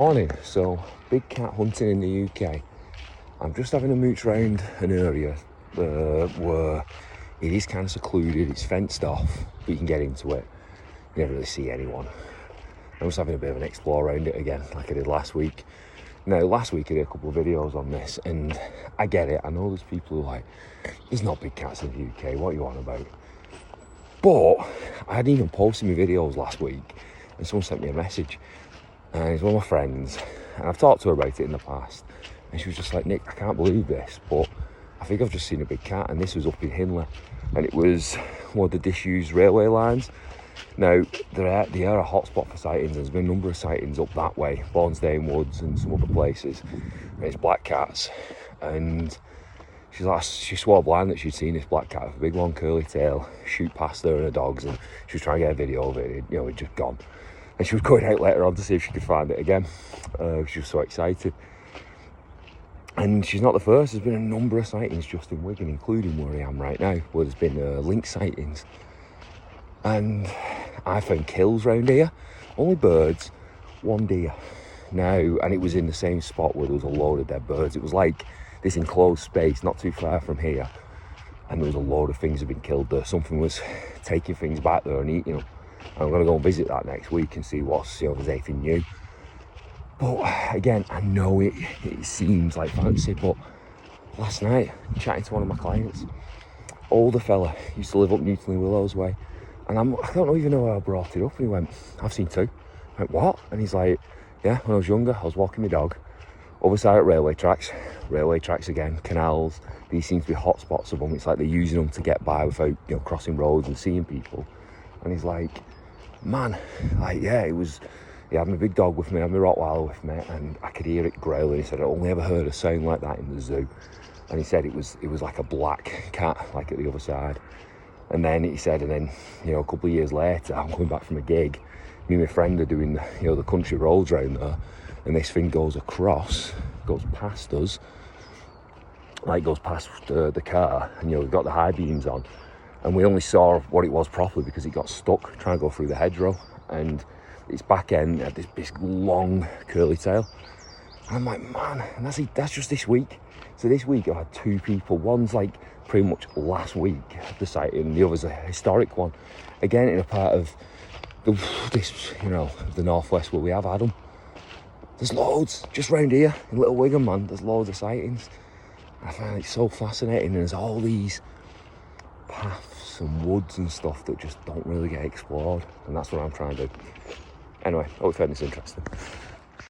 Morning. So, big cat hunting in the UK. I'm just having a mooch round an area where it is kind of secluded, it's fenced off, but you can get into it. You never really see anyone. I'm just having a bit of an explore around it again, like I did last week. Now, last week I did a couple of videos on this, and I get it. I know there's people who are like, there's not big cats in the UK, what are you on about? But I hadn't even posted my videos last week, and someone sent me a message. And it's one of my friends, and I've talked to her about it in the past, and she was just like, Nick, I can't believe this, but I think I've just seen a big cat, and this was up in Hinley, and it was one of the disused railway lines. Now, they are a hotspot for sightings. There's been a number of sightings up that way, Bournesdale Woods and some other places, and it's black cats. And she's like, she swore blind that she'd seen this black cat with a big long curly tail shoot past her and her dogs, and she was trying to get a video of it, it'd just gone. And she was going out later on to see if she could find it again. She was so excited. And she's not the first. There's been a number of sightings just in Wigan, including where I am right now, where there's been lynx sightings. And I found kills round here. Only birds, one deer. Now, and it was in the same spot where there was a load of dead birds. It was like this enclosed space not too far from here. And there was a load of things that had been killed there. Something was taking things back there and eating them. I'm going to go and visit that next week and see if there's anything new. But again, I know it seems like fancy, but last night, chatting to one of my clients, older fella, used to live up Newtonley Willows way, and I don't even know how I brought it up, and he went, I've seen two. I went, what? And he's like, yeah, when I was younger, I was walking my dog, other side at railway tracks again, canals, these seem to be hot spots of them. It's like they're using them to get by without, crossing roads and seeing people. And he's like, man, it was, he had my big dog with me, I had my Rottweiler with me, and I could hear it growling. He said, I only ever heard a sound like that in the zoo. And he said it was like a black cat, like at the other side. And then he said, a couple of years later, I'm coming back from a gig, me and my friend are doing, the country roads around there, and this thing goes past us, like goes past the car, and we've got the high beams on. And we only saw what it was properly because it got stuck trying to go through the hedgerow, and its back end had this long curly tail. And I'm like, man, and that's just this week. So this week I had two people. One's like pretty much last week the sighting, and the other's a historic one. Again, in a part of the northwest where we have had them. There's loads just round here in Little Wigan, man. There's loads of sightings. I find it so fascinating. And there's all these paths and woods and stuff that just don't really get explored, and that's what I'm trying to do. Anyway, I hope you found this interesting.